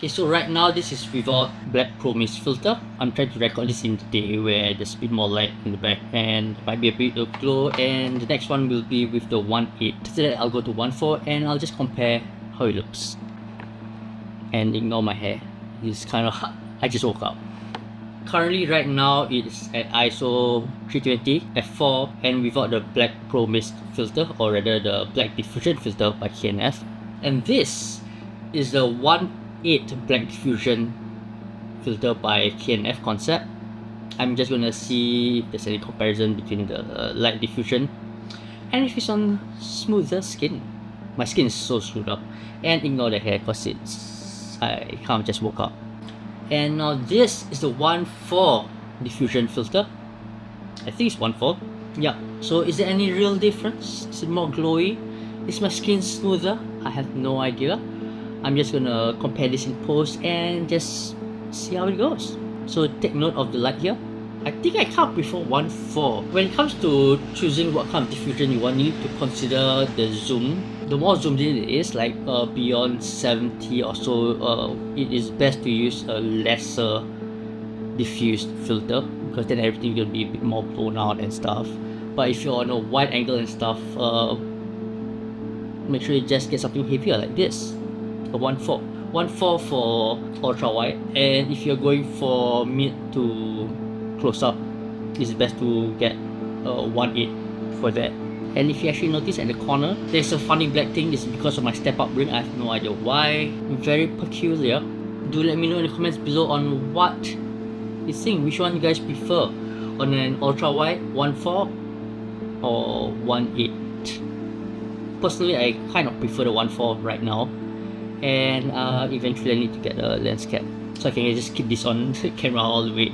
Okay, so right now this is without Black Pro-Mist filter. I'm trying to record this in the day where there's a bit more light in the back and might be a bit of glow, and the next one will be with the 1.8. After that I'll go to 1.4 and I'll just compare how it looks. And ignore my hair, it's kind of hot. I just woke up. Currently right now it's at ISO 320 f4 and without the Black Pro-Mist filter, or rather the Black Diffusion filter by K&F. And this is the 1.8 Black Diffusion filter by K&F Concept. I'm just gonna see if there's any comparison between the light diffusion and if it's on smoother skin. My skin is so screwed up, and ignore the hair because I can't just woke up. And now this is the 1.4 diffusion filter. I think it's 1.4. Yeah, so is there any real difference? Is it more glowy? Is my skin smoother? I have no idea. I'm just gonna compare this in post and just see how it goes. So take note of the light here. I think I can't prefer 1.4. When it comes to choosing what kind of diffusion you want, you need to consider the zoom. The more zoomed in it is, like beyond 70 or so, it is best to use a lesser diffused filter, because then everything will be a bit more blown out and stuff. But if you're on a wide angle and stuff, make sure you just get something heavier like this, a 1.4. 1.4 for ultra wide, and if you're going for mid to close up, it's best to get a 1.8 for that. And if you actually notice at the corner, there's a funny black thing. This is because of my step up ring. I have no idea why. Very peculiar. Do let me know in the comments below on what you think. Which one you guys prefer, on an ultra wide 1.4 or 1.8? Personally, I kind of prefer the 1.4 right now, and eventually I need to get a lens cap so I can just keep this on camera all the way.